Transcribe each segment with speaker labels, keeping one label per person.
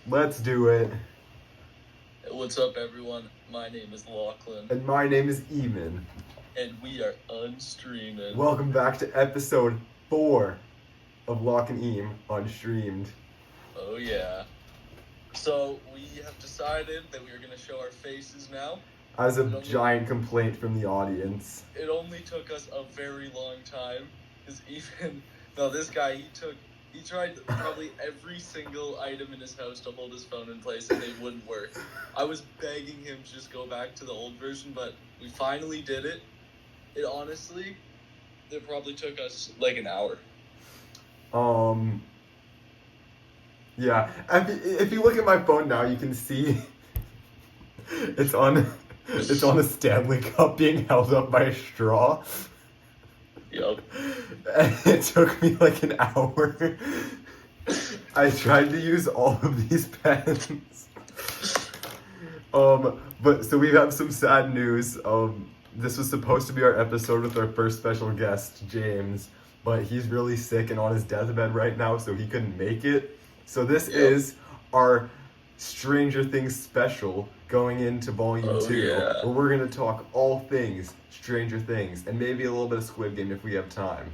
Speaker 1: Let's do it.
Speaker 2: What's up, everyone? My name is Lachlan,
Speaker 1: And my name is Eamon.
Speaker 2: and we are Unstreamin.
Speaker 1: Welcome back to episode 4 of Loch Eam Unstreamed.
Speaker 2: Oh, yeah. So, we have decided that we are going to show our faces now.
Speaker 1: As a giant complaint from the audience.
Speaker 2: It only took us a very long time, because this guy, he tried probably every single item in his house to hold his phone in place, and they wouldn't work. I was begging him to just go back to the old version, but we finally did it. It probably took us like an hour.
Speaker 1: Yeah. If you look at my phone now, you can see it's on a Stanley Cup being held up by a straw.
Speaker 2: Yup.
Speaker 1: It took me like an hour. I tried to use all of these pens. But so we have some sad news. This was supposed to be our episode with our first special guest, James, but he's really sick and on his deathbed right now, so he couldn't make it. So this is our Stranger Things special going into Volume 2, where we're going to talk all things Stranger Things, and maybe a little bit of Squid Game if we have time.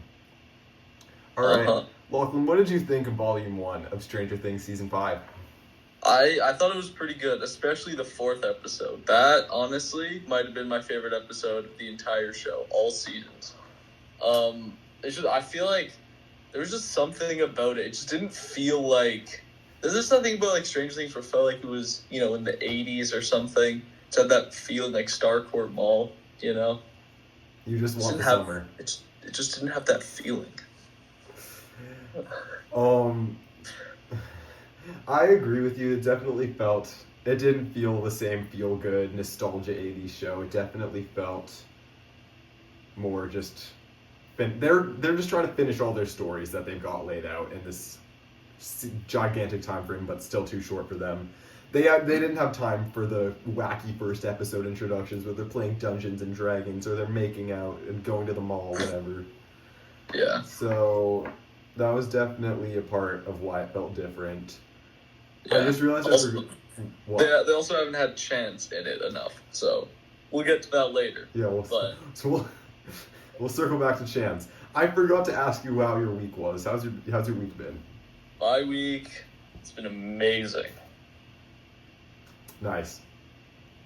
Speaker 1: Alright, Lachlan, what did you think of Volume 1 of Stranger Things Season 5?
Speaker 2: I thought it was pretty good, especially the 4th episode. That, honestly, might have been my favorite episode of the entire show, all seasons. I feel like there was just something about it. It just didn't feel like... There's just something about, like, Stranger Things where it felt like it was, in the 80s or something. It had that feeling like Starcourt Mall,
Speaker 1: You just want the summer.
Speaker 2: It just didn't have that feeling.
Speaker 1: I agree with you. It didn't feel the same feel-good, nostalgia 80s show. It definitely felt more just... They're just trying to finish all their stories that they've got laid out in this gigantic time frame, but still too short for them. They didn't have time for the wacky first episode introductions where they're playing Dungeons and Dragons or they're making out and going to the mall, whatever.
Speaker 2: Yeah.
Speaker 1: So that was definitely a part of why it felt different.
Speaker 2: Yeah.
Speaker 1: I just realized
Speaker 2: they also haven't had Chance in it enough, so we'll get to that later.
Speaker 1: Yeah, we'll circle back to Chance. I forgot to ask you how your week was. How's your week been?
Speaker 2: My week, it's been amazing.
Speaker 1: Nice.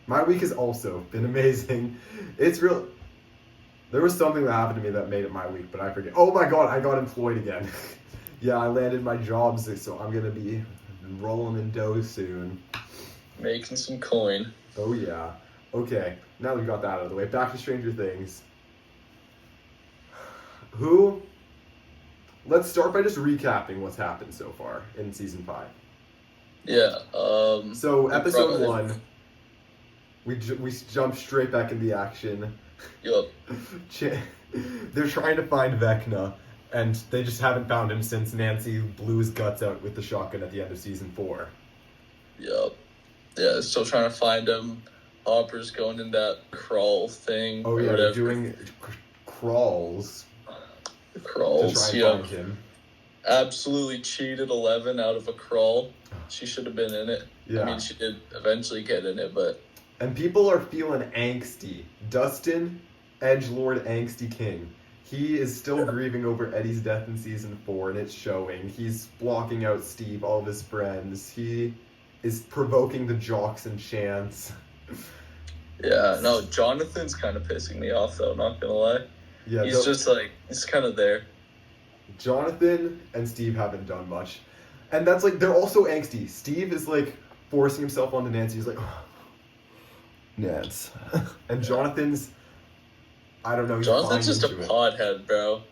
Speaker 1: My week has also been amazing. It's real. There was something that happened to me that made it my week, but I forget. Oh my god, I got employed again. Yeah, I landed my job, so I'm gonna be rolling in dough soon.
Speaker 2: Making some coin.
Speaker 1: Oh yeah. Okay, now we got that out of the way. Back to Stranger Things. Let's start by just recapping what's happened so far in Season 5.
Speaker 2: Yeah,
Speaker 1: So, Episode 1, we jump straight back into the action.
Speaker 2: Yup.
Speaker 1: They're trying to find Vecna, and they just haven't found him since Nancy blew his guts out with the shotgun at the end of Season 4.
Speaker 2: Yup. Yeah, still trying to find him. Hopper's going in that crawl thing.
Speaker 1: Oh yeah, they're doing crawls.
Speaker 2: The crawls,
Speaker 1: to try and find him.
Speaker 2: Absolutely cheated 11 out of a crawl. She should have been in it.
Speaker 1: Yeah.
Speaker 2: I mean, she did eventually get in it, but...
Speaker 1: And people are feeling angsty. Dustin, edgelord angsty king. He is still grieving over Eddie's death in Season 4, and it's showing. He's blocking out Steve, all of his friends. He is provoking the jocks and Chance.
Speaker 2: Yeah, no, Jonathan's kind of pissing me off, though, not gonna lie.
Speaker 1: Yeah,
Speaker 2: he's just like, he's kind of there.
Speaker 1: Jonathan and Steve haven't done much. And that's like, they're also angsty. Steve is like forcing himself onto Nancy. He's like, oh, Nance. And Jonathan's, I don't know.
Speaker 2: Jonathan's just a pothead, bro.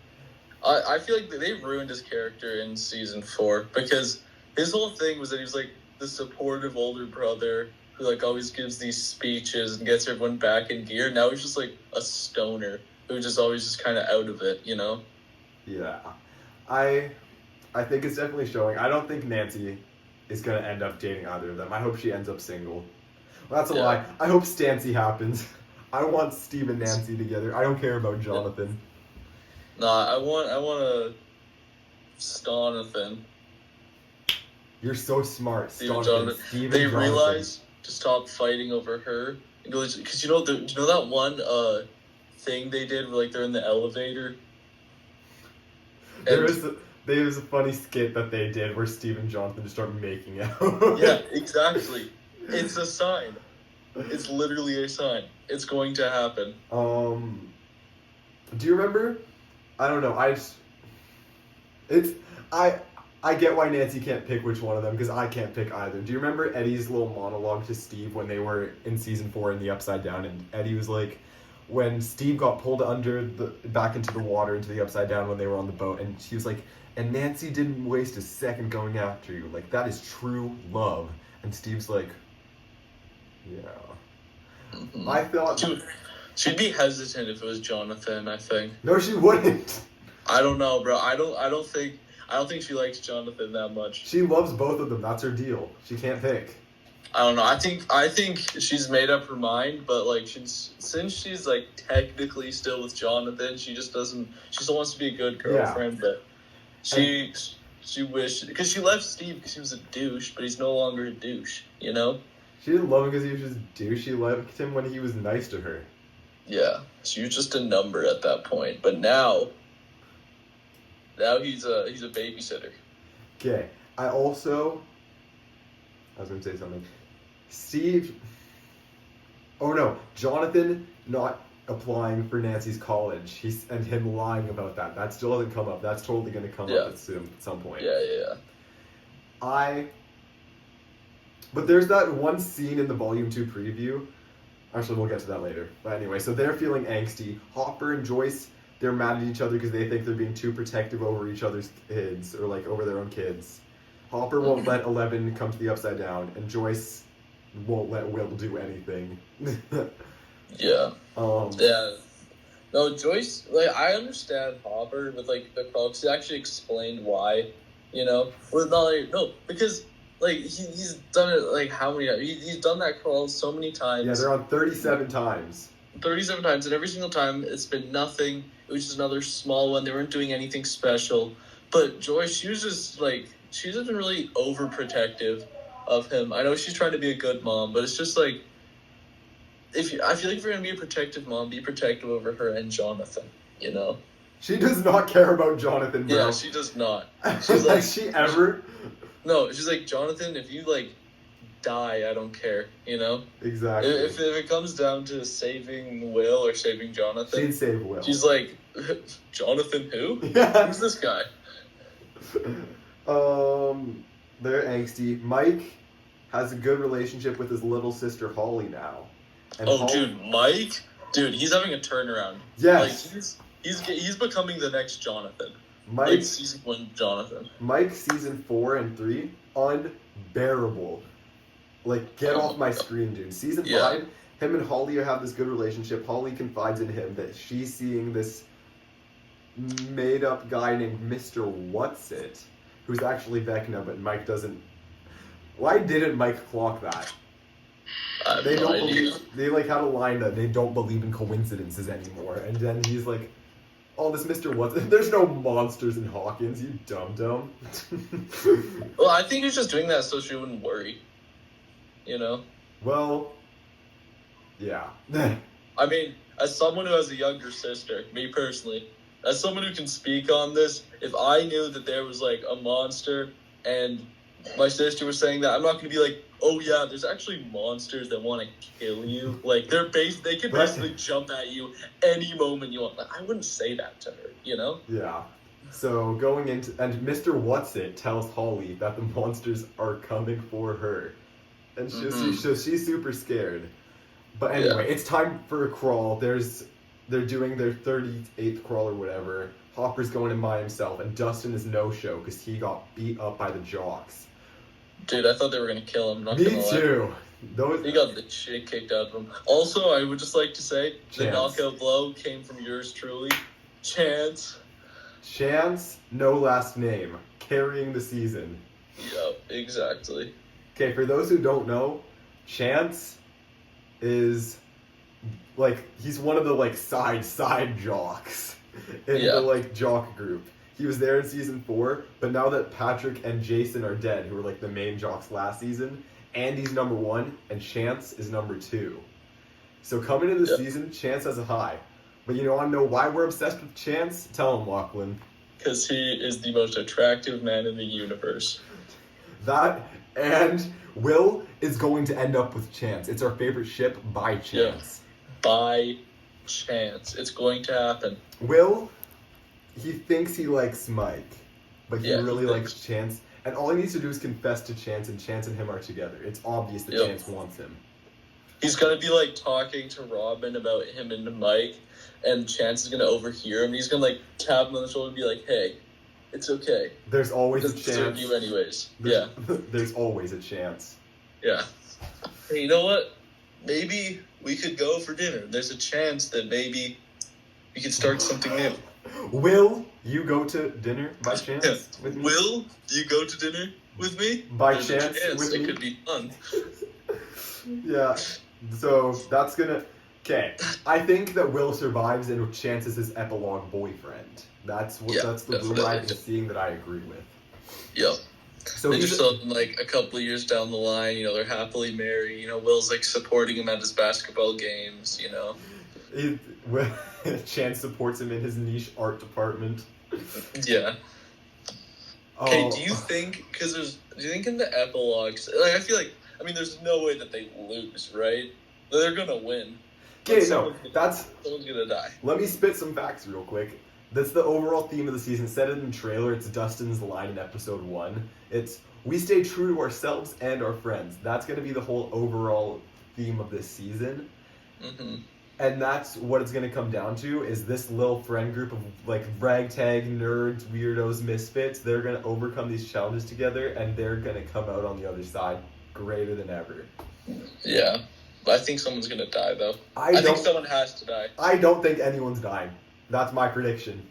Speaker 2: I feel like they ruined his character in Season 4 because his whole thing was that he was like the supportive older brother who like always gives these speeches and gets everyone back in gear. Now he's just like a stoner who just always just kind of out of it,
Speaker 1: Yeah. I think it's definitely showing. I don't think Nancy is going to end up dating either of them. I hope she ends up single. Well, that's a lie. I hope Stancy happens. I want Steve and Nancy together. I don't care about Jonathan.
Speaker 2: Nah, I want a Stonathan.
Speaker 1: You're so smart,
Speaker 2: Steve and
Speaker 1: Jonathan.
Speaker 2: Jonathan.
Speaker 1: Steve
Speaker 2: They
Speaker 1: and Jonathan.
Speaker 2: realize to stop fighting over her. Because you know that one thing they did where like they're in the elevator.
Speaker 1: There was a funny skit that they did where Steve and Jonathan just start making out.
Speaker 2: Yeah, exactly. It's a sign. It's literally a sign. It's going to happen.
Speaker 1: Do you remember? I don't know. I get why Nancy can't pick which one of them because I can't pick either. Do you remember Eddie's little monologue to Steve when they were in season 4 in the Upside Down, and Eddie was like, when Steve got pulled back into the water into the Upside Down when they were on the boat, and she was like, and Nancy didn't waste a second going after you. Like, that is true love. And Steve's like, yeah.
Speaker 2: Mm-hmm.
Speaker 1: I thought
Speaker 2: she'd be hesitant if it was Jonathan, I think.
Speaker 1: No, she wouldn't.
Speaker 2: I don't know, bro. I don't think she likes Jonathan that much.
Speaker 1: She loves both of them. That's her deal. She can't pick.
Speaker 2: I don't know. I think she's made up her mind, but like since she's like technically still with Jonathan, she still wants to be a good girlfriend,
Speaker 1: Yeah.
Speaker 2: but she wished because she left Steve because he was a douche, but he's no longer a douche, you know?
Speaker 1: She didn't love him because he was just a douche. She liked him when he was nice to her.
Speaker 2: Yeah, she was just a number at that point, but now he's a babysitter.
Speaker 1: Okay, I was going to say something. Jonathan not applying for Nancy's college. And him lying about that. That still hasn't come up. That's totally going to come up at some point.
Speaker 2: Yeah.
Speaker 1: But there's that one scene in the Volume 2 preview. Actually, we'll get to that later. But anyway, so they're feeling angsty. Hopper and Joyce, they're mad at each other because they think they're being too protective over each other's kids, or like over their own kids. Hopper won't let 11 come to the Upside Down, and Joyce won't let Will do anything.
Speaker 2: Yeah. Yeah. No, Joyce, like, I understand Hopper with, like, the folks. He actually explained why, you know? Well, not like, no, because, like, he's done it, like, how many times? He's done that crawl so many times.
Speaker 1: Yeah, they're on 37 times.
Speaker 2: 37 times, and every single time it's been nothing. It was just another small one. They weren't doing anything special. But Joyce, she was just, like, she's just been really overprotective of him. I know she's trying to be a good mom, but it's just, like, I feel like if you're going to be a protective mom, be protective over her and Jonathan, you know?
Speaker 1: She does not care about Jonathan, bro.
Speaker 2: Yeah, she does not. She's like,
Speaker 1: Has she ever?
Speaker 2: No, she's like, Jonathan, if you, like, die, I don't care, you know?
Speaker 1: Exactly.
Speaker 2: If it comes down to saving Will or saving Jonathan,
Speaker 1: she'd save Will.
Speaker 2: She's like, Jonathan who?
Speaker 1: Yeah.
Speaker 2: Who's this guy?
Speaker 1: They're angsty. Mike has a good relationship with his little sister Holly now. And
Speaker 2: Mike, he's having a turnaround.
Speaker 1: Yes.
Speaker 2: Like he's becoming the next Jonathan.
Speaker 1: Mike,
Speaker 2: season 1 Jonathan.
Speaker 1: Mike season 4 and 3, unbearable. Like, get off my screen, dude. Season 5, him and Holly have this good relationship. Holly confides in him that she's seeing this made-up guy named Mr. What's-It, who's actually Vecna, but Mike doesn't. Why didn't Mike clock that? They like had a line that they don't believe in coincidences anymore, and then he's like, "Oh, this Mr. What's-It? There's no monsters in Hawkins, you dum-dum."
Speaker 2: Well, I think he's just doing that so she wouldn't worry. You know?
Speaker 1: Well, yeah.
Speaker 2: I mean, as someone who has a younger sister, me personally, as someone who can speak on this, if I knew that there was, like, a monster and my sister was saying that, I'm not going to be like, oh yeah, there's actually monsters that want to kill you. Like, they can basically jump at you any moment you want. Like, I wouldn't say that to her, you know?
Speaker 1: Yeah. So and Mr. What's-It tells Holly that the monsters are coming for her. And she's super scared. But anyway, It's time for a crawl. They're doing their 38th crawl or whatever. Hopper's going in by himself, and Dustin is no-show because he got beat up by the jocks.
Speaker 2: Dude, I thought they were going to kill him.
Speaker 1: Me too.
Speaker 2: He got the shit kicked out of him. Also, I would just like to say, the knockout blow came from yours truly. Chance,
Speaker 1: no last name, carrying the season.
Speaker 2: Yep, exactly.
Speaker 1: Okay, for those who don't know, Chance is, like, he's one of the, like, side jocks in the, like, jock group. He was there in season 4, but now that Patrick and Jason are dead, who were like the main jocks last season, Andy's number 1 and Chance is number 2. So coming into the season, Chance has a high. But you want to know why we're obsessed with Chance? Tell him, Lachlan.
Speaker 2: Because he is the most attractive man in the universe.
Speaker 1: That and Will is going to end up with Chance. It's our favorite ship by chance.
Speaker 2: Yeah. By chance. It's going to happen.
Speaker 1: Will, he thinks he likes Mike, but he really likes Chance. And all he needs to do is confess to Chance, and Chance and him are together. It's obvious that Chance wants him.
Speaker 2: He's going to be, like, talking to Robin about him and Mike, and Chance is going to overhear him. He's going to, like, tap him on the shoulder and be like, hey, it's okay.
Speaker 1: There's always a
Speaker 2: chance.
Speaker 1: Serve
Speaker 2: you anyways.
Speaker 1: There's always a chance.
Speaker 2: Yeah. Hey, you know what? Maybe we could go for dinner. There's a chance that maybe we could start something new.
Speaker 1: Will you go to dinner by chance with me?
Speaker 2: Will you go to dinner with me?
Speaker 1: By chance with me?
Speaker 2: It could be fun.
Speaker 1: Yeah. So that's gonna... Okay. I think that Will survives and Chance is his epilogue boyfriend. That's the rumor I've been seeing that I agree with.
Speaker 2: Yep.
Speaker 1: So
Speaker 2: and just like a couple of years down the line, you know, they're happily married. You know, Will's like supporting him at his basketball games. You know,
Speaker 1: Chance supports him in his niche art department.
Speaker 2: Yeah. Okay, do you think in the epilogues, like I feel like, I mean, there's no way that they lose, right? They're gonna win.
Speaker 1: Okay,
Speaker 2: someone's gonna die.
Speaker 1: Let me spit some facts real quick. That's the overall theme of the season. Said it in the trailer. It's Dustin's line in episode 1. It's, we stay true to ourselves and our friends. That's going to be the whole overall theme of this season.
Speaker 2: Mm-hmm.
Speaker 1: And that's what it's going to come down to, is this little friend group of like ragtag nerds, weirdos, misfits. They're going to overcome these challenges together, and they're going to come out on the other side greater than ever.
Speaker 2: Yeah. I think someone's going to die, though. I think someone has to die.
Speaker 1: I don't think anyone's dying. That's my prediction.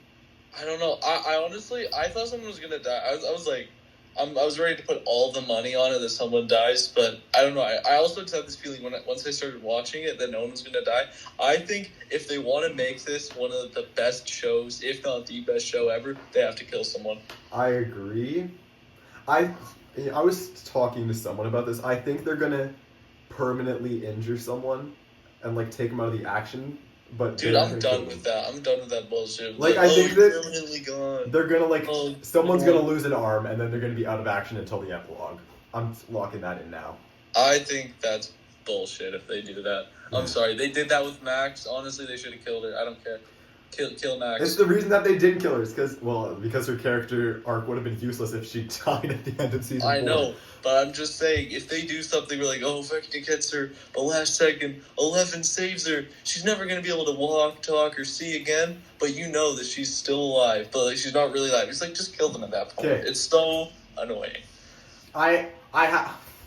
Speaker 2: I don't know. I honestly, I thought someone was gonna die. I was like, I was ready to put all the money on it that someone dies, but I don't know. I also had this feeling once I started watching it that no one was gonna die. I think if they want to make this one of the best shows, if not the best show ever, they have to kill someone.
Speaker 1: I agree. I was talking to someone about this. I think they're gonna permanently injure someone and like take them out of the action. But
Speaker 2: dude, I'm done with that. I'm done with that bullshit.
Speaker 1: Like I think that
Speaker 2: permanently gone.
Speaker 1: They're gonna someone's gonna lose an arm and then they're gonna be out of action until the epilogue. I'm locking that in now.
Speaker 2: I think that's bullshit if they do that. I'm sorry. They did that with Max. Honestly, they should have killed her. I don't care. Kill Max.
Speaker 1: It's the reason that they didn't kill her is because her character arc would have been useless if she died at the end of season 4.
Speaker 2: I know, but I'm just saying, if they do something where like, oh, Vecna gets her, the last second, 11 saves her, she's never going to be able to walk, talk, or see again, but you know that she's still alive, but like, she's not really alive. It's like, just kill them at that point. Okay. It's so annoying.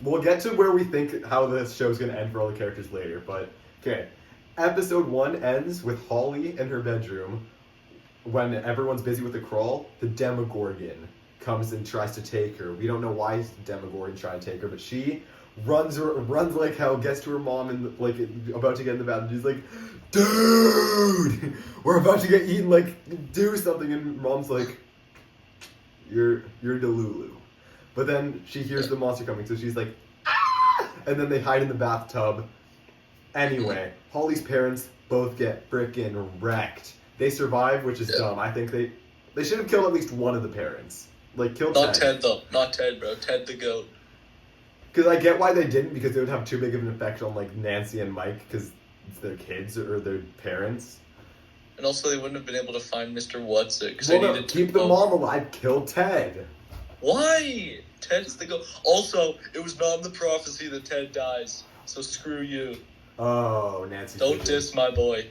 Speaker 1: We'll get to where we think how this show's going to end for all the characters later, but, okay. Episode 1 ends with Holly in her bedroom. When everyone's busy with the crawl, the Demogorgon comes and tries to take her. We don't know why the Demogorgon trying to take her, but she runs like hell, gets to her mom and like about to get in the bathroom. She's like, dude, we're about to get eaten, like do something. And mom's like, you're Delulu. But then she hears the monster coming, so she's like, ah! And then they hide in the bathtub. Anyway, Holly's parents both get frickin' wrecked. They survive, which is dumb. I think they should have killed at least one of the parents. Like, kill Ted.
Speaker 2: Not Ted, though. Not Ted, bro. Ted the goat.
Speaker 1: Because I get why they didn't, because they would have too big of an effect on, like, Nancy and Mike, because it's their kids or their parents.
Speaker 2: And also, they wouldn't have been able to find Mr. What's-It.
Speaker 1: Well, no, keep the mom alive. Kill Ted.
Speaker 2: Why? Ted's the goat. Also, it was not in the prophecy that Ted dies. So screw you.
Speaker 1: Oh, Nancy.
Speaker 2: Don't diss my boy.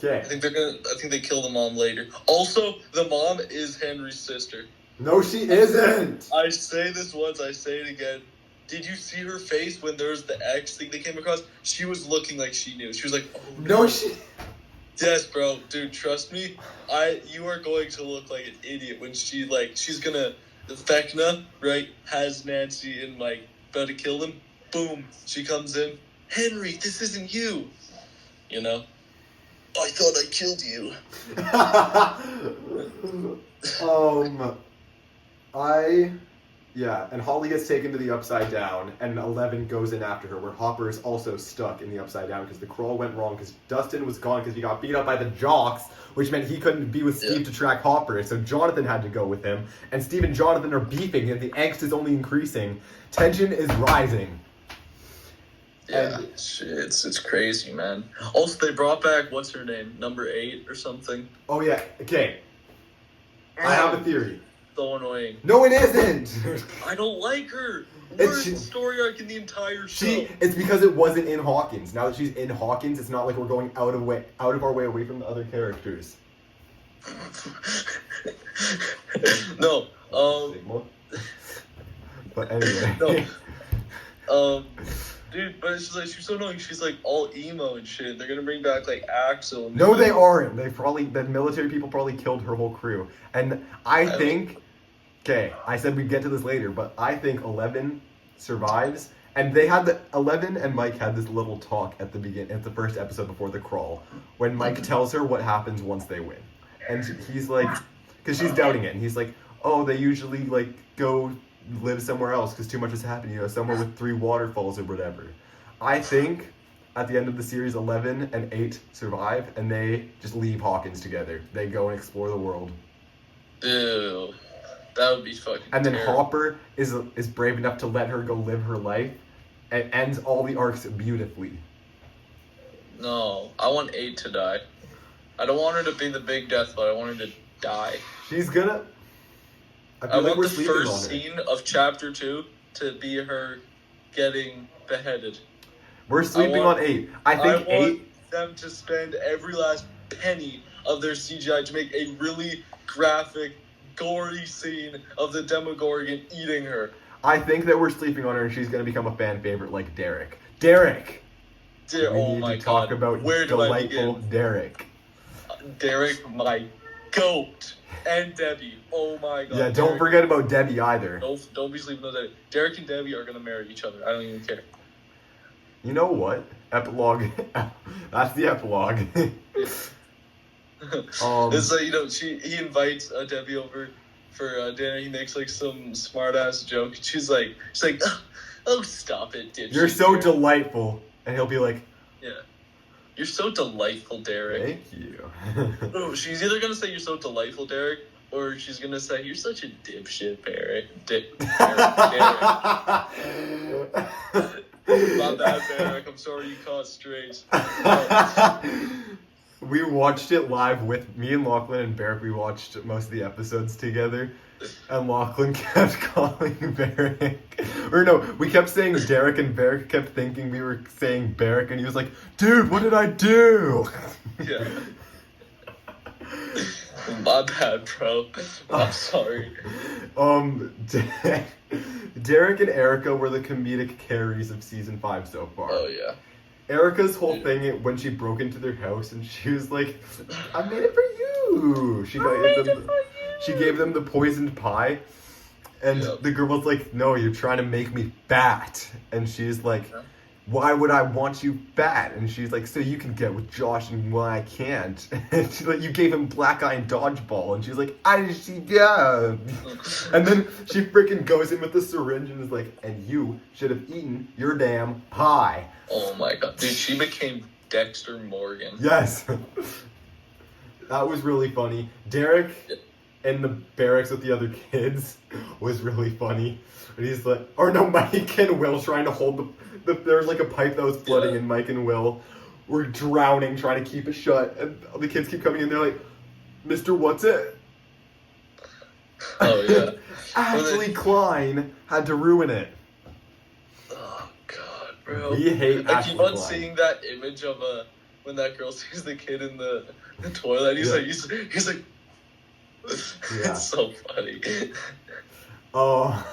Speaker 1: Okay.
Speaker 2: I think they kill the mom later. Also, the mom is Henry's sister.
Speaker 1: No, she isn't.
Speaker 2: I say this once, I say it again. Did you see her face when there was the X thing they came across? She was looking like she knew. She was like, oh no. Yes, bro. Dude, trust me. You are going to look like an idiot when she's gonna, Vecna, right, has Nancy and Mike about to kill them. Boom. She comes in. Henry, this isn't you. You know? I thought I killed you.
Speaker 1: Yeah, and Holly gets taken to the Upside Down, and 11 goes in after her, where Hopper is also stuck in the Upside Down because the crawl went wrong because Dustin was gone because he got beat up by the jocks, which meant he couldn't be with Steve to track Hopper, so Jonathan had to go with him, and Steve and Jonathan are beefing, and the angst is only increasing. Tension is rising.
Speaker 2: Yeah, shit, it's crazy, man. Also, they brought back, what's her name? Number 8 or something?
Speaker 1: Oh, yeah, okay. I have a theory.
Speaker 2: So annoying.
Speaker 1: No, it isn't!
Speaker 2: I don't like her! Worst story arc in the entire show.
Speaker 1: It's because it wasn't in Hawkins. Now that she's in Hawkins, it's not like we're going out of our way away from the other characters.
Speaker 2: No,
Speaker 1: But anyway.
Speaker 2: No. Dude, but it's just like, she's so annoying. She's like all emo and shit. They're gonna bring back like Axel.
Speaker 1: No, they aren't. The military people probably killed her whole crew. And I think, okay, I said we'd get to this later, but I think 11 survives. And 11 and Mike had this little talk at the first episode before the crawl, when Mike tells her what happens once they win. And he's like, because she's doubting it, and he's like, oh, they usually like go live somewhere else because too much has happened, somewhere with 3 waterfalls or whatever. I think at the end of the series, 11 and 8 survive, and they just leave Hawkins together. They go and explore the world.
Speaker 2: Ew. That would be fucking
Speaker 1: And then
Speaker 2: terrible.
Speaker 1: Hopper is brave enough to let her go live her life and ends all the arcs beautifully.
Speaker 2: No, I want 8 to die. I don't want her to be the big death, but I want her to die.
Speaker 1: She's gonna...
Speaker 2: I want the first scene of chapter 2 to be her getting beheaded.
Speaker 1: We're sleeping on 8. I think 8...
Speaker 2: want them to spend every last penny of their CGI to make a really graphic, gory scene of the Demogorgon eating her.
Speaker 1: I think that we're sleeping on her and she's going to become a fan favorite like Derek. Derek!
Speaker 2: Oh my god.
Speaker 1: Talk about
Speaker 2: where do I begin?
Speaker 1: Derek.
Speaker 2: Derek, my goat. And Debbie. Oh my god.
Speaker 1: Yeah, don't forget about Debbie either.
Speaker 2: Don't be sleeping on Debbie. Derek and Debbie are going to marry each other. I don't even care.
Speaker 1: You know what? Epilogue. That's the epilogue.
Speaker 2: It's like, he invites Debbie over for dinner. He makes like some smart ass joke. She's like, oh, stop it, dipshit.
Speaker 1: You're so delightful. And he'll be like,
Speaker 2: yeah. You're so delightful, Derek.
Speaker 1: Thank you.
Speaker 2: Oh, she's either going to say you're so delightful, Derek, or she's going to say you're such a dipshit, Derek. Derek. My bad, Derek. I'm sorry you caught strays.
Speaker 1: We watched it live with me and Lachlan and Barrick. We watched most of the episodes together. And Lachlan kept calling Barrick. Or no, we kept saying Derek, and Barrick kept thinking we were saying Barrick, and he was like, dude, what did I do?
Speaker 2: Yeah. My bad, bro. I'm sorry.
Speaker 1: Derek and Erica were the comedic carries of season 5 so far.
Speaker 2: Oh, yeah.
Speaker 1: Erica's whole thing when she broke into their house and she was like, I made it for you. She gave them the poisoned pie. And the girl was like, no, you're trying to make me fat. And she's like, why would I want you fat? And she's like, so you can get with Josh and why I can't. And she's like, you gave him black eye and dodgeball. And she's like, yeah. And then she freaking goes in with the syringe and is like, and you should have eaten your damn pie.
Speaker 2: Oh my god. Dude, she became Dexter Morgan.
Speaker 1: Yes. That was really funny. Derek in the barracks with the other kids was really funny. And he's like, or no, Mike and Will trying to hold there's like a pipe that was flooding and Mike and Will were drowning trying to keep it shut. And the kids keep coming in, they're like, Mr. What's It?
Speaker 2: Oh yeah.
Speaker 1: Ashley Klein had to ruin it.
Speaker 2: Oh god, bro.
Speaker 1: We hate
Speaker 2: I
Speaker 1: Ashley
Speaker 2: keep on
Speaker 1: Klein.
Speaker 2: seeing that image of when that girl sees the kid in the toilet. He's like it's so funny.
Speaker 1: Oh,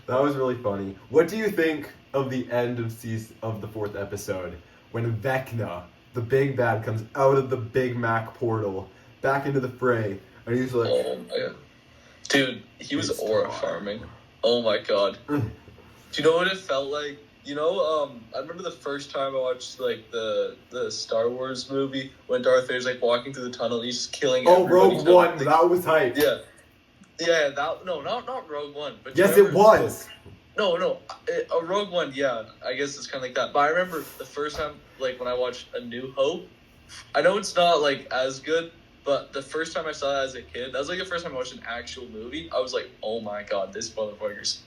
Speaker 1: that was really funny. What do you think of the end of the 4th episode when Vecna, the big bad, comes out of the Big Mac portal back into the fray, and he's like,
Speaker 2: oh my god, dude, he was aura farming. Oh my god. Do you know what it felt like? I remember the first time I watched like the Star Wars movie when Darth Vader's like walking through the tunnel and he's just killing everybody.
Speaker 1: Rogue One, that was hype.
Speaker 2: Yeah. Yeah, not Rogue One, but
Speaker 1: yes, it was.
Speaker 2: No, a Rogue One, yeah, I guess it's kind of like that. But I remember the first time, like, when I watched A New Hope, I know it's not, like, as good, but the first time I saw it as a kid, that was, like, the first time I watched an actual movie, I was like, oh my god, this motherfucker's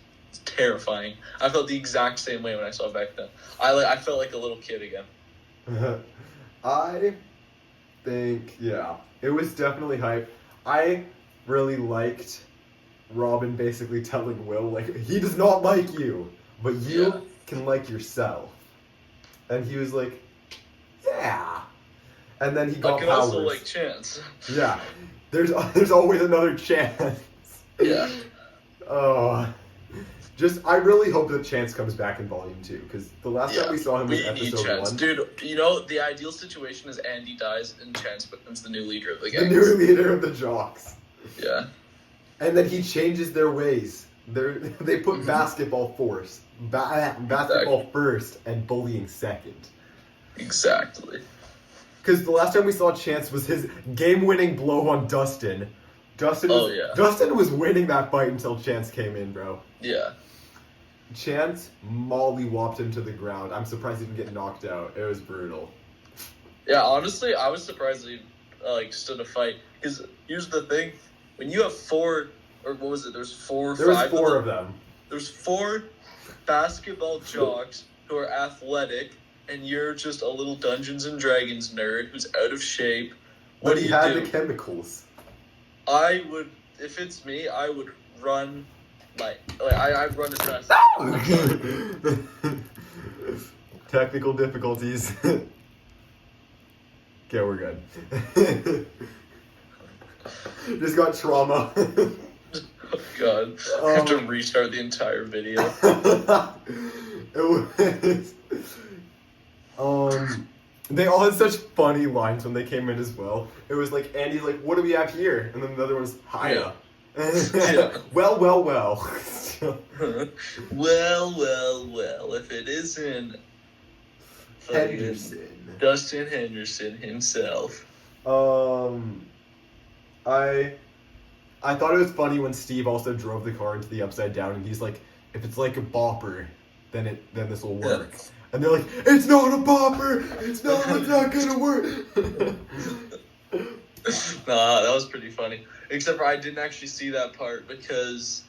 Speaker 2: terrifying. I felt the exact same way when I saw it back then. I felt like a little kid again.
Speaker 1: I think, yeah, it was definitely hype. I really liked Robin basically telling Will, like, he does not like you, but you can like yourself. And he was like, yeah. And then he got powers. I can also
Speaker 2: like Chance.
Speaker 1: Yeah. There's always another chance.
Speaker 2: Yeah.
Speaker 1: Oh. I really hope that Chance comes back in Volume 2, because the last time we saw him was Episode 1.
Speaker 2: Dude, the ideal situation is Andy dies and Chance becomes the new leader of the gang.
Speaker 1: The new leader of the Jocks.
Speaker 2: Yeah.
Speaker 1: And then he changes their ways. They put basketball first and bullying second.
Speaker 2: Exactly.
Speaker 1: Because the last time we saw Chance was his game-winning blow on Dustin. Dustin was winning that fight until Chance came in, bro.
Speaker 2: Yeah.
Speaker 1: Chance molly-whopped him to the ground. I'm surprised he didn't get knocked out. It was brutal.
Speaker 2: Yeah, honestly, I was surprised he stood a fight. Because here's the thing. When you have four, or what was it? There was four
Speaker 1: of them.
Speaker 2: There's 4 basketball jocks who are athletic, and you're just a little Dungeons and Dragons nerd who's out of shape. What do you do?
Speaker 1: But he had the chemicals.
Speaker 2: If it's me, I would run, I'd run as fast as
Speaker 1: Technical difficulties. Okay, we're good. Just got trauma.
Speaker 2: Oh god. I have to restart the entire video.
Speaker 1: It was... They all had such funny lines when they came in as well. It was like, Andy's like, what do we have here? And then the other one's, hiya. Yeah. Well.
Speaker 2: Well, if it isn't...
Speaker 1: Henderson.
Speaker 2: Dustin Henderson himself.
Speaker 1: I thought it was funny when Steve also drove the car into the Upside Down, and he's like, if it's like a bopper, then this will work. Yeah. And they're like, it's not a bopper! It's not gonna work!
Speaker 2: Nah, that was pretty funny. Except for I didn't actually see that part because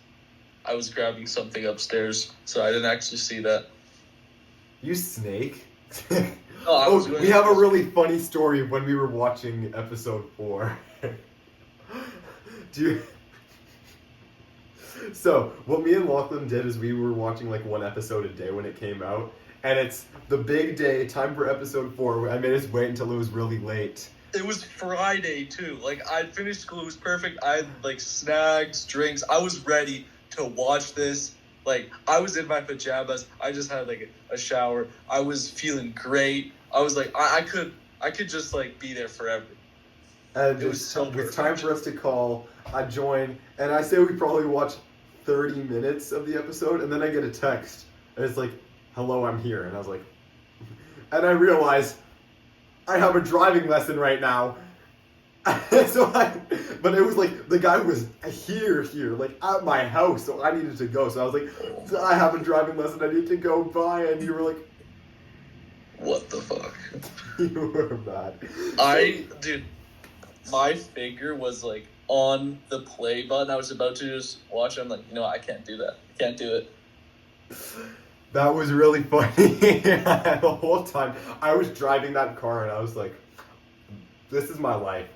Speaker 2: I was grabbing something upstairs, so I didn't actually see that.
Speaker 1: You snake?
Speaker 2: We
Speaker 1: have a really funny story when we were watching episode 4. So, what me and Lachlan did is we were watching like one episode a day when it came out, and it's the big day, time for episode 4. I made us wait until it was really late.
Speaker 2: It was Friday too. Like, I'd finished school, it was perfect. I had like snacks, drinks. I was ready to watch this. Like, I was in my pajamas. I just had like a shower. I was feeling great. I was like, I could just like be there forever.
Speaker 1: And it was time for us to call. I join, and I say we probably watch 30 minutes of the episode, and then I get a text, and it's like, hello, I'm here. And I was like, and I realized I have a driving lesson right now. But it was like, the guy was here, like at my house, so I needed to go. So I was like, I have a driving lesson, I need to go by, and you were like,
Speaker 2: what the fuck?
Speaker 1: You were mad.
Speaker 2: Dude, my finger was like on the play button. I was about to just watch it. I'm like, I can't do that. I can't do it.
Speaker 1: That was really funny. The whole time I was driving that car and I was like, this is my life.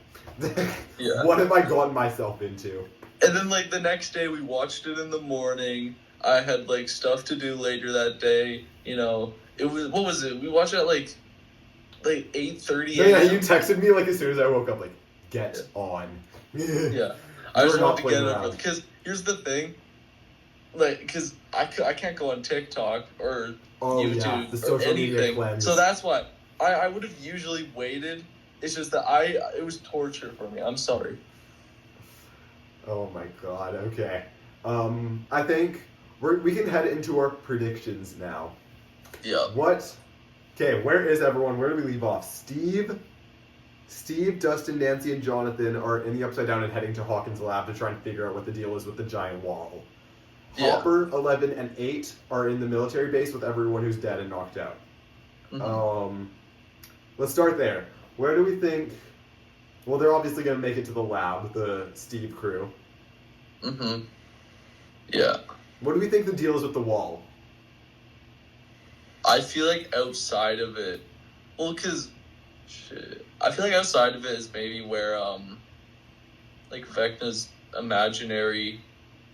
Speaker 1: Yeah. What have I gotten myself into?
Speaker 2: And then like the next day we watched it in the morning. I had like stuff to do later that day. It was, what was it? We watched it at like 8:30 a.m.
Speaker 1: Yeah, you texted me like as soon as I woke up, like, get on.
Speaker 2: Yeah. I just wanted to get it because here's the thing. Like, because I can't go on TikTok or YouTube or anything. So that's why I would have usually waited. It's just that it was torture for me. I'm sorry.
Speaker 1: Oh my god, okay. I think we can head into our predictions now.
Speaker 2: Yeah.
Speaker 1: What? Okay, where is everyone? Where do we leave off? Steve, Dustin, Nancy, and Jonathan are in the Upside Down and heading to Hawkins' lab to try and figure out what the deal is with the giant wall.
Speaker 2: Yeah.
Speaker 1: Hopper, 11, and 8 are in the military base with everyone who's dead and knocked out. Let's start there. Where do we think... Well, they're obviously going to make it to the lab, the Steve crew.
Speaker 2: Yeah.
Speaker 1: What do we think the deal is with the wall?
Speaker 2: I feel like outside of it... Well, because... Shit. I feel like outside of it is maybe where, like, Vecna's imaginary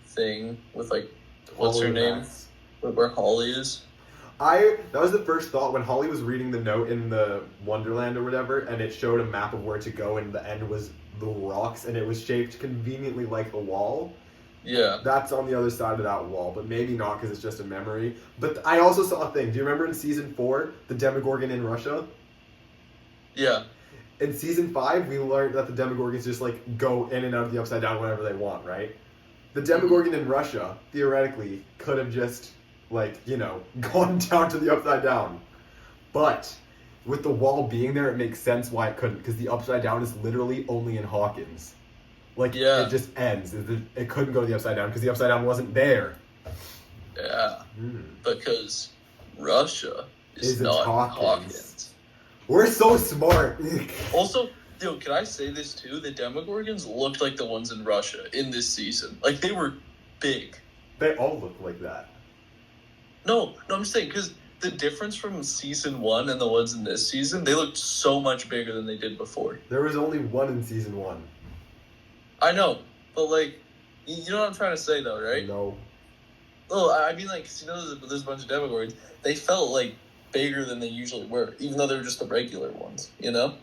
Speaker 2: thing with, like, what's her name? Where Holly is.
Speaker 1: That was the first thought when Holly was reading the note in the Wonderland or whatever, and it showed a map of where to go, and the end was the rocks, and it was shaped conveniently like the wall.
Speaker 2: Yeah.
Speaker 1: That's on the other side of that wall, but maybe not because it's just a memory. But I also saw a thing. Do you remember in season 4, the Demogorgon in Russia?
Speaker 2: Yeah.
Speaker 1: In season 5, we learned that the Demogorgons just, like, go in and out of the Upside Down whenever they want, right? The Demogorgon in Russia, theoretically, could have just, like, you know, gone down to the Upside Down. But with the wall being there, it makes sense why it couldn't, because the Upside Down is literally only in Hawkins. Like,
Speaker 2: yeah.
Speaker 1: It just ends. It couldn't go to the Upside Down because the Upside Down wasn't there.
Speaker 2: Yeah. Because Russia is not Hawkins.
Speaker 1: We're so smart.
Speaker 2: Also, dude, can I say this too? The Demogorgons looked like the ones in Russia in this season. Like, they were big.
Speaker 1: They all look like that.
Speaker 2: No, I'm just saying, because the difference from season 1 and the ones in this season, they looked so much bigger than they did before.
Speaker 1: There was only one in season 1.
Speaker 2: I know, but, like, you know what I'm trying to say, though, right?
Speaker 1: No.
Speaker 2: Well, I mean, like, 'cause you know there's a bunch of Demogorgons. They felt, like, bigger than they usually were, even though they were just the regular ones, you know?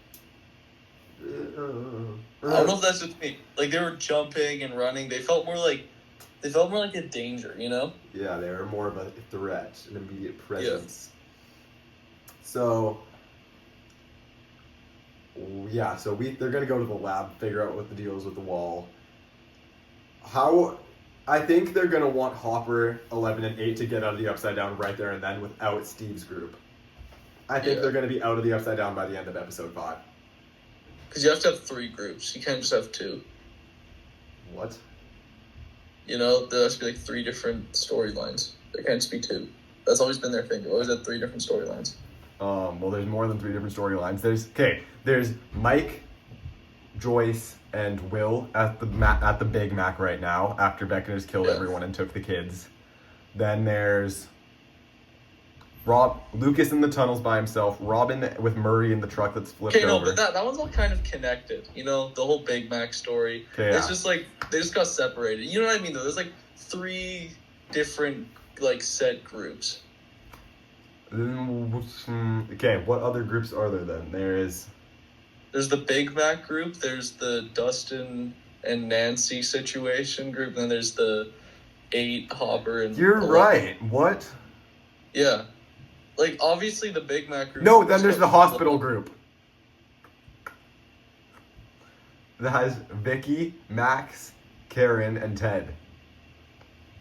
Speaker 2: I don't know if that's just me. Like, they were jumping and running. They felt more like a danger, you know?
Speaker 1: Yeah, they were more of a threat, an immediate presence. Yeah. So, yeah, they're going to go to the lab, figure out what the deal is with the wall. I think they're going to want Hopper, 11, and 8 to get out of the Upside Down right there and then without Steve's group. I think they're going to be out of the Upside Down by the end of episode 5.
Speaker 2: Because you have to have 3 groups. You can't just have 2.
Speaker 1: What?
Speaker 2: You know, there has to be like 3 different storylines. There can't just be 2. That's always been their thing. They always had 3 different storylines.
Speaker 1: Well, there's more than 3 different storylines. There's Mike, Joyce, and Will at the Big Mac right now after Vecna's killed everyone and took the kids. Then there's Lucas in the tunnels by himself, Robin with Murray in the truck that's flipped over.
Speaker 2: Okay, no, but that one's all kind of connected. You know, the whole Big Mac story. It's just like, they just got separated. You know what I mean, though? There's like 3 different, like, set groups.
Speaker 1: Okay, what other groups are there then? There's
Speaker 2: the Big Mac group, there's the Dustin and Nancy situation group, and then there's the 8, Hopper, and...
Speaker 1: You're
Speaker 2: 11.
Speaker 1: right. What?
Speaker 2: Yeah. Like, obviously the Big Mac group...
Speaker 1: No, then there's the hospital group. That has Vicky, Max, Karen, and Ted.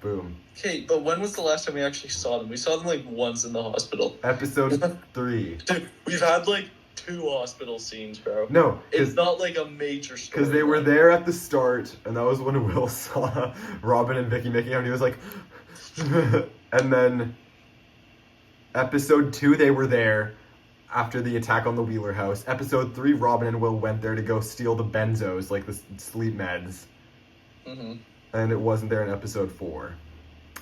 Speaker 1: Boom.
Speaker 2: Okay, but when was the last time we actually saw them? We saw them, like, once in the hospital.
Speaker 1: Episode 3.
Speaker 2: Dude, we've had, like, 2 hospital scenes, bro.
Speaker 1: No.
Speaker 2: It's not, like, a major story.
Speaker 1: Because they were there at the start, and that was when Will saw Robin and Vicky making out, and he was like... And then... Episode 2, they were there after the attack on the Wheeler house. Episode 3, Robin and Will went there to go steal the benzos, like the sleep meds.
Speaker 2: Mm-hmm.
Speaker 1: And it wasn't there in episode 4.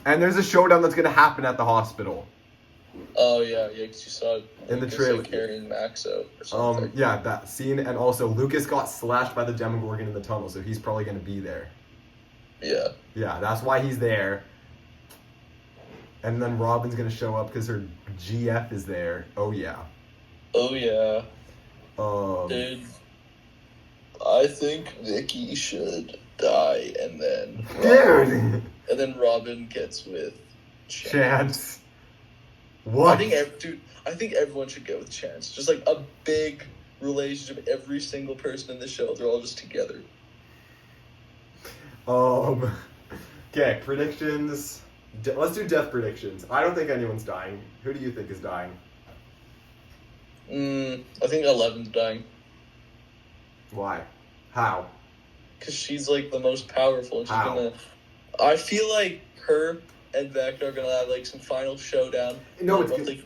Speaker 1: And there's a showdown that's going to happen at the hospital.
Speaker 2: Oh, yeah, because you saw it
Speaker 1: in the trailer.
Speaker 2: Like, carrying Max out or something.
Speaker 1: Yeah, that scene. And also, Lucas got slashed by the Demogorgon in the tunnel, so he's probably going to be there.
Speaker 2: Yeah.
Speaker 1: Yeah, that's why he's there. And then Robin's going to show up because her GF is there. Oh, yeah.
Speaker 2: Oh, yeah.
Speaker 1: Dude,
Speaker 2: I think Vicky should die, and then Robin gets with
Speaker 1: Chance. What?
Speaker 2: I think everyone should get with Chance. Just like a big relationship. Every single person in the show, they're all just together.
Speaker 1: Okay, predictions. Let's do death predictions. I don't think anyone's dying. Who do you think is dying?
Speaker 2: I think 11's dying.
Speaker 1: Why? How?
Speaker 2: Because she's, like, the most powerful. And she's
Speaker 1: How?
Speaker 2: gonna... I feel like her and Vecna are gonna have, like, some final showdown.
Speaker 1: No,
Speaker 2: it's both, like,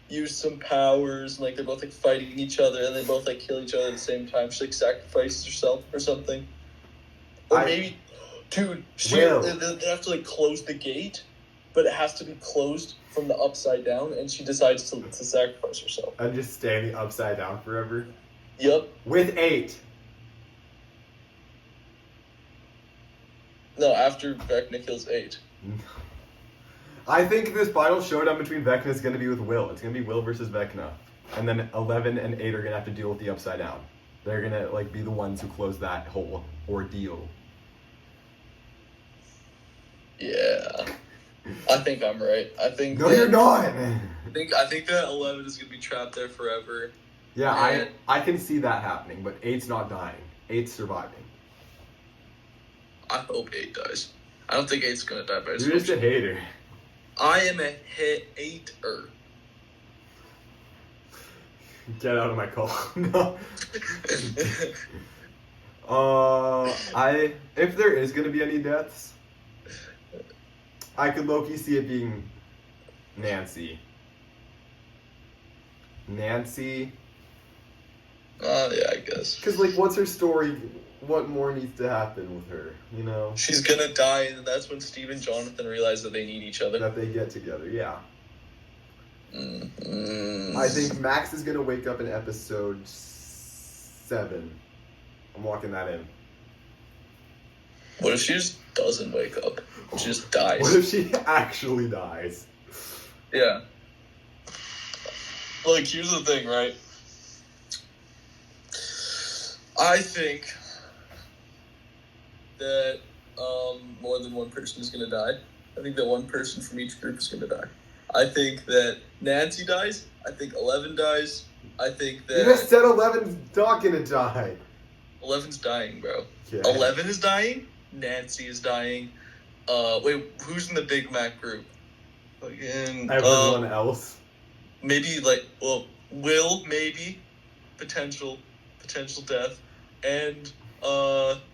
Speaker 2: use some powers, and, like, they're both, like, fighting each other, and they both, like, kill each other at the same time. She, like, sacrifices herself or something. Or maybe... Dude, they have to, like, close the gate, but it has to be closed from the upside down, and she decides to sacrifice herself.
Speaker 1: And just standing upside down forever?
Speaker 2: Yep.
Speaker 1: With 8.
Speaker 2: No, after Vecna kills 8.
Speaker 1: I think this final showdown between Vecna is going to be with Will. It's going to be Will versus Vecna. And then 11 and 8 are going to have to deal with the upside down. They're going to, like, be the ones who close that whole ordeal.
Speaker 2: Yeah. I think I'm right.
Speaker 1: No, you're not!
Speaker 2: I think that 11 is going to be trapped there forever.
Speaker 1: Yeah, I can see that happening, but 8's not dying. 8's surviving.
Speaker 2: I hope 8 dies. I don't think 8's going to die, but
Speaker 1: you're just a hater.
Speaker 2: I am a hater.
Speaker 1: Get out of my call. No. If there is going to be any deaths, I could low-key see it being Nancy.
Speaker 2: Yeah, I guess.
Speaker 1: Because, like, what's her story? What more needs to happen with her, you know?
Speaker 2: She's gonna die, and that's when Steve and Jonathan realize that they need each other.
Speaker 1: That they get together, yeah.
Speaker 2: Mm-hmm.
Speaker 1: I think Max is gonna wake up in episode 7. I'm locking that in.
Speaker 2: What if she just doesn't wake up? She just dies.
Speaker 1: What if she actually dies?
Speaker 2: Yeah. Like, here's the thing, right? I think that more than one person is going to die. I think that one person from each group is going to die. I think that Nancy dies. I think 11 dies. I think that...
Speaker 1: You just said 11's not going to die.
Speaker 2: 11's dying, bro.
Speaker 1: Yeah.
Speaker 2: 11 is dying. Nancy is dying. Wait, who's in the Big Mac group? Again,
Speaker 1: everyone else.
Speaker 2: Maybe, like, well, Will, maybe. Potential death. And,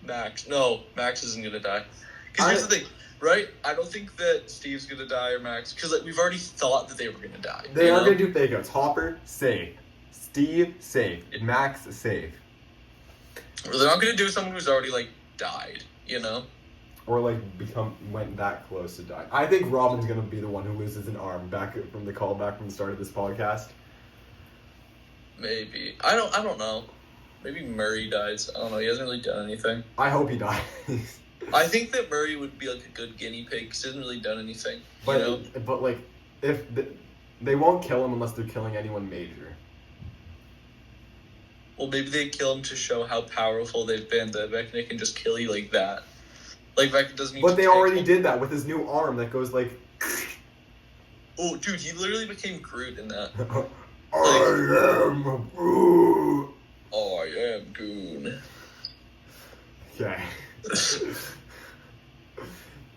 Speaker 2: Max. No, Max isn't gonna die. Because here's the thing, right? I don't think that Steve's gonna die or Max, because, like, we've already thought that they were gonna die.
Speaker 1: They are gonna do fake outs. Hopper, safe. Steve, safe. Max, safe.
Speaker 2: Or they're not gonna do someone who's already, like, died, you know?
Speaker 1: Or, like, went that close to dying. I think Robin's gonna be the one who loses an arm back from the callback from the start of this podcast.
Speaker 2: Maybe. I don't know. Maybe Murray dies. I don't know. He hasn't really done anything.
Speaker 1: I hope he dies.
Speaker 2: I think that Murray would be, like, a good guinea pig because he hasn't really done anything.
Speaker 1: But,
Speaker 2: you know?
Speaker 1: But like, if they won't kill him unless they're killing anyone major.
Speaker 2: Well, maybe they kill him to show how powerful they've been. That Vecna can just kill you like that. Like, Vecna doesn't need
Speaker 1: But
Speaker 2: to
Speaker 1: they already did that with his new arm that goes like...
Speaker 2: Oh, dude, he literally became Groot in that.
Speaker 1: I am Groot.
Speaker 2: I am Goon.
Speaker 1: Okay.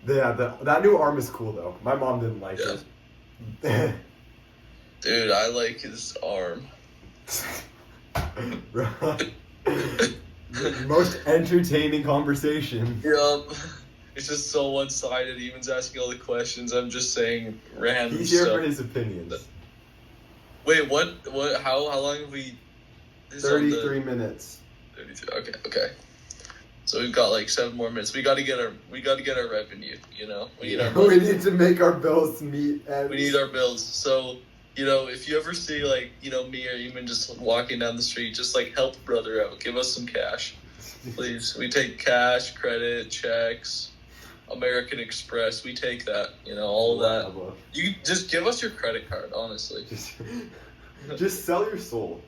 Speaker 1: Yeah, that new arm is cool though. My mom didn't like it.
Speaker 2: Dude, I like his arm.
Speaker 1: Most entertaining conversation.
Speaker 2: Yup. It's just so one-sided. Even's asking all the questions. I'm just saying random
Speaker 1: He's here
Speaker 2: stuff.
Speaker 1: for his opinions.
Speaker 2: Wait, what, how long have we...
Speaker 1: 33 minutes.
Speaker 2: 33, okay. So we've got like 7 more minutes. We got to get our revenue, you know? We need our
Speaker 1: We need to make our bills meet.
Speaker 2: We need our bills. So, you know, if you ever see, like, you know, me or even just walking down the street, just, like, help a brother out. Give us some cash, please. We take cash, credit, checks, American Express. We take that, you know, all of that. You just give us your credit card, honestly.
Speaker 1: Just sell your soul.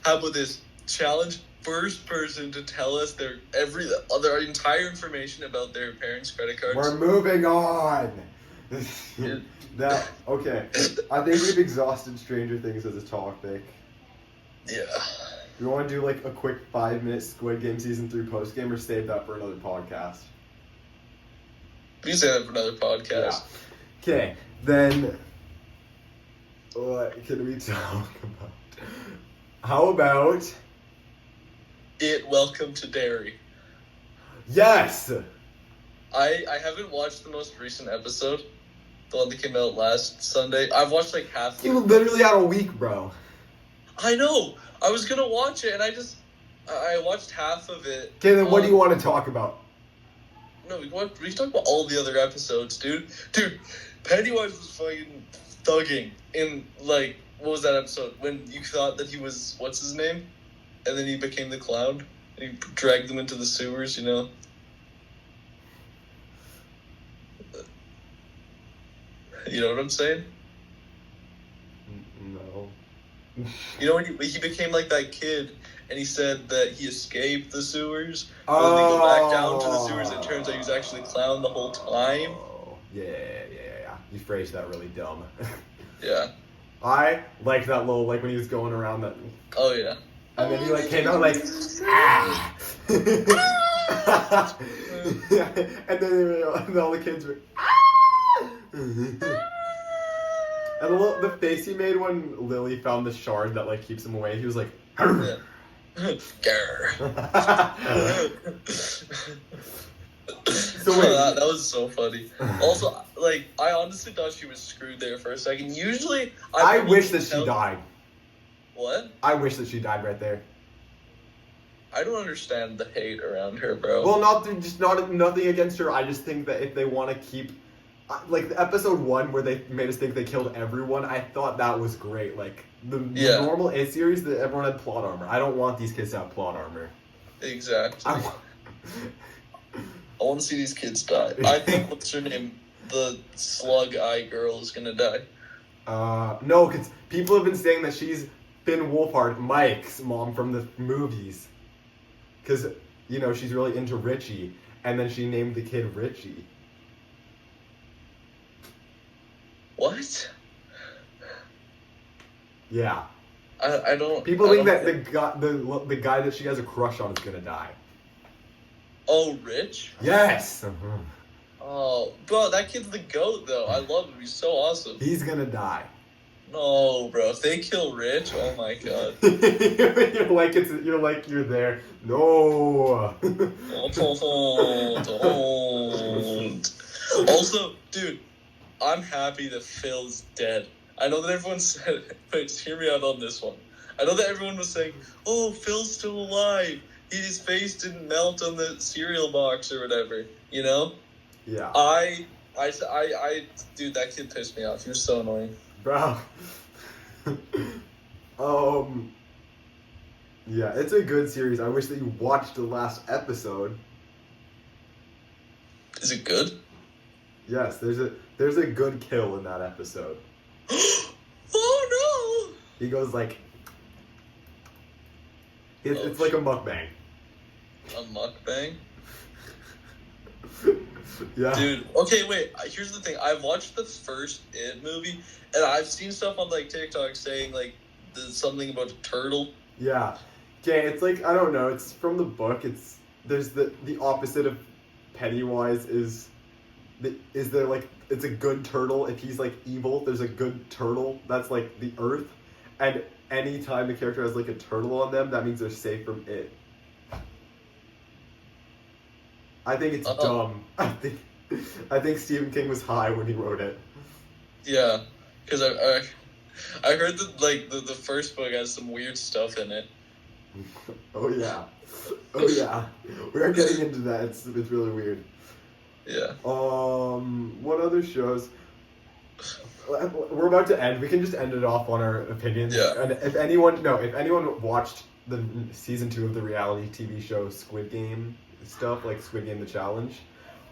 Speaker 2: How about this? Challenge first person to tell us their entire information about their parents' credit cards.
Speaker 1: We're moving on. Okay. I think we've exhausted Stranger Things as a topic.
Speaker 2: Yeah.
Speaker 1: Do you want to do like a quick 5-minute Squid Game Season 3 post-game or save that for another podcast?
Speaker 2: We can say that for another podcast.
Speaker 1: Yeah. Okay, then what can we talk about? How about
Speaker 2: Welcome to Derry.
Speaker 1: yes?
Speaker 2: I haven't watched the most recent episode, the one that came out last Sunday. I've watched like half.
Speaker 1: You literally had a week, bro.
Speaker 2: I know. I was gonna watch it, and I watched half of it.
Speaker 1: Okay, then what do you want to talk about?
Speaker 2: No, we can talk about all the other episodes, dude. Dude, Pennywise was fucking thugging in, like, what was that episode? When you thought that he was, what's his name? And then he became the clown? And he dragged them into the sewers, you know? You know what I'm saying?
Speaker 1: No.
Speaker 2: You know when he became like that kid, and he said that he escaped the sewers, and then they go back down to the sewers, and it turns out he was actually a clown the whole time?
Speaker 1: Yeah. You phrased that really dumb.
Speaker 2: Yeah.
Speaker 1: I like that little, like when he was going around that.
Speaker 2: Oh, yeah.
Speaker 1: And then he like came out like, ah! And then all the kids were, ah! And the face he made when Lily found the shard that like keeps him away, he was like,
Speaker 2: Yeah. Grr.
Speaker 1: So wait.
Speaker 2: That was so funny. Also, like, I honestly thought she was screwed there for a second. Usually,
Speaker 1: I wish that she died.
Speaker 2: What?
Speaker 1: I wish that she died right there.
Speaker 2: I don't understand the hate around her, bro.
Speaker 1: Well, nothing against her. I just think that if they want to keep, like the episode 1 where they made us think they killed everyone, I thought that was great. Like the normal A series that everyone had plot armor. I don't want these kids to have plot armor.
Speaker 2: Exactly. I want to see these kids die. I think what's her name, the slug eye girl, is gonna die.
Speaker 1: No, because people have been saying that she's Finn Wolfhard, Mike's mom from the movies. Because, you know, she's really into Richie. And then she named the kid Richie.
Speaker 2: What?
Speaker 1: Yeah.
Speaker 2: I don't...
Speaker 1: People think that the guy that she has a crush on is going to die.
Speaker 2: Oh, Rich?
Speaker 1: Yes!
Speaker 2: Oh, bro, that kid's the GOAT, though. I love him. He's so awesome.
Speaker 1: He's going to die.
Speaker 2: No, bro. If they kill Rich, oh my god.
Speaker 1: you're like you're there. No.
Speaker 2: Don't. Also, dude, I'm happy that Phil's dead. I know that everyone said, but just hear me out on this one. I know that everyone was saying, "Oh, Phil's still alive. His face didn't melt on the cereal box or whatever." You know?
Speaker 1: Yeah.
Speaker 2: Dude, that kid pissed me off. He was so annoying.
Speaker 1: Bro. Yeah, it's a good series. I wish that you watched the last episode.
Speaker 2: Is it good?
Speaker 1: Yes, there's a good kill in that episode.
Speaker 2: Oh no!
Speaker 1: He goes like, it's like a mukbang.
Speaker 2: A mukbang?
Speaker 1: Yeah.
Speaker 2: Dude, okay, wait. Here's the thing. I've watched the first It movie, and I've seen stuff on like TikTok saying like something about a turtle.
Speaker 1: Yeah. Okay, it's like, I don't know. It's from the book. There's the opposite of Pennywise is there like it's a good turtle. If he's like evil, there's a good turtle that's like the Earth, and anytime the character has like a turtle on them, that means they're safe from it. I think it's dumb. I think Stephen King was high when he wrote it.
Speaker 2: Yeah, because I heard that like the first book has some weird stuff in it.
Speaker 1: Oh yeah. We're getting into that. It's really weird.
Speaker 2: Yeah.
Speaker 1: What other shows? We're about to end. We can just end it off on our opinions.
Speaker 2: Yeah.
Speaker 1: And if anyone watched the season 2 of the reality TV show Squid Game stuff, like Squid Game the Challenge.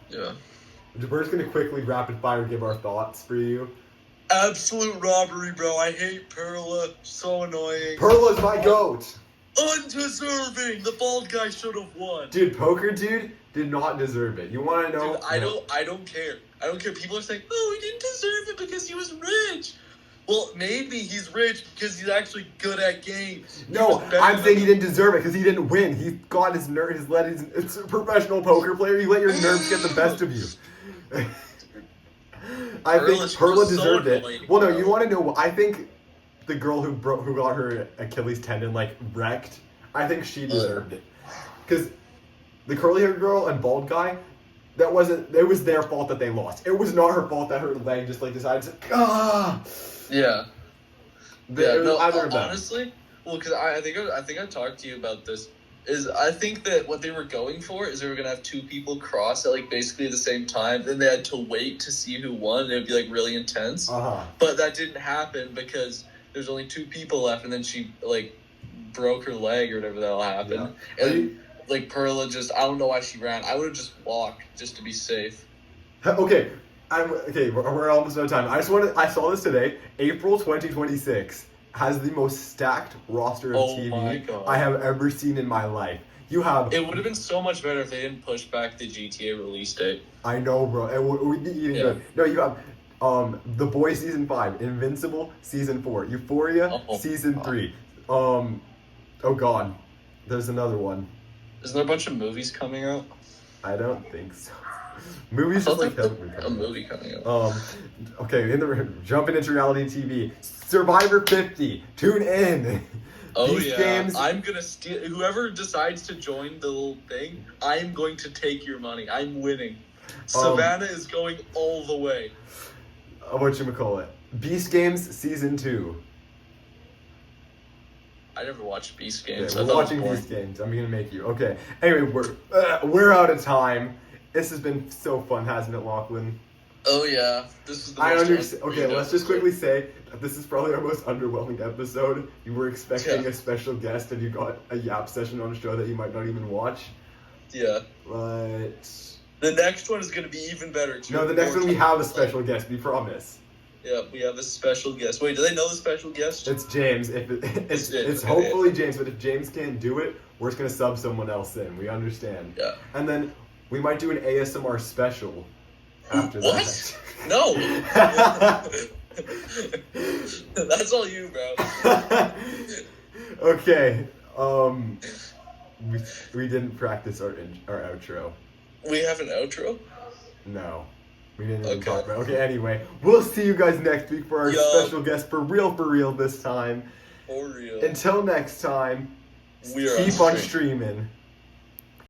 Speaker 2: Yeah.
Speaker 1: We're just gonna quickly rapid fire give our thoughts for you.
Speaker 2: Absolute robbery, bro. I hate Perla. So annoying.
Speaker 1: Perla's my goat.
Speaker 2: Undeserving. The bald guy should have won.
Speaker 1: Dude, Poker Dude did not deserve it. You want to know?
Speaker 2: Dude, I don't care. I don't care. People are saying, "Oh, he didn't deserve it because he was rich." Well, maybe he's rich because he's actually good at games.
Speaker 1: No, I'm saying he didn't deserve it because he didn't win. He got his nerve. It's a professional poker player. You let your nerves get the best of you. I think
Speaker 2: Perla, she
Speaker 1: Perla
Speaker 2: was so
Speaker 1: deserved it.
Speaker 2: annoying,
Speaker 1: Well, no,
Speaker 2: bro.
Speaker 1: you want to know what? I think the girl who got her Achilles tendon like wrecked, I think she deserved it. Because the curly haired girl and bald guy, it was their fault that they lost. It was not her fault that her leg just like decided to,
Speaker 2: Yeah.
Speaker 1: It was
Speaker 2: No,
Speaker 1: either of them.
Speaker 2: honestly, well, because I think I talked to you about this. Is I think that what they were going for is they were gonna have two people cross at like basically the same time. Then they had to wait to see who won. And it'd be like really intense. But that didn't happen because there's only two people left, and then she like broke her leg or whatever the hell happened.
Speaker 1: Yeah.
Speaker 2: And like Perla just, I don't know why she ran. I would have just walked just to be safe.
Speaker 1: Okay, we're almost out of time. I saw this today. April 2026 has the most stacked roster of TV I have ever seen in my life. You have.
Speaker 2: It would have been so much better if they didn't push back the GTA release date.
Speaker 1: I know, bro. It would be eating good. No, you have The Boys season 5, Invincible season 4, Euphoria season 3. Oh god, there's another one.
Speaker 2: Isn't there a bunch of movies coming out?
Speaker 1: I don't think so. Movies just like
Speaker 2: a movie coming out.
Speaker 1: Okay, jumping into reality TV. Survivor 50. Tune in.
Speaker 2: Oh These games. I'm gonna steal. Whoever decides to join the little thing, I'm going to take your money. I'm winning. Savannah is going all the way.
Speaker 1: Whatchamacallit? Beast Games season 2.
Speaker 2: I never watched Beast Games.
Speaker 1: Okay, we're watching Beast Games. I'm gonna make you. Okay. Anyway, we're out of time. This has been so fun, hasn't it, Lachlan?
Speaker 2: Oh yeah, this is the.
Speaker 1: I understand. Okay, let's just quickly say that this is probably our most underwhelming episode. You were expecting a special guest, and you got a yap session on a show that you might not even watch.
Speaker 2: Yeah.
Speaker 1: But
Speaker 2: the next one is gonna be even better too.
Speaker 1: No, the next one we have a special guest. We promise.
Speaker 2: Yeah, we have a special guest. Wait, do they know the special guest?
Speaker 1: It's James. It's hopefully James, but if James can't do it, we're just gonna sub someone else in. We understand.
Speaker 2: Yeah.
Speaker 1: And then we might do an ASMR special after
Speaker 2: that. No. That's all you, bro.
Speaker 1: Okay. We didn't practice our outro.
Speaker 2: We have an outro?
Speaker 1: No. We didn't even talk about it. Okay, anyway. We'll see you guys next week for our special guest for real this time.
Speaker 2: For real.
Speaker 1: Until next time,
Speaker 2: we are
Speaker 1: keep on streaming.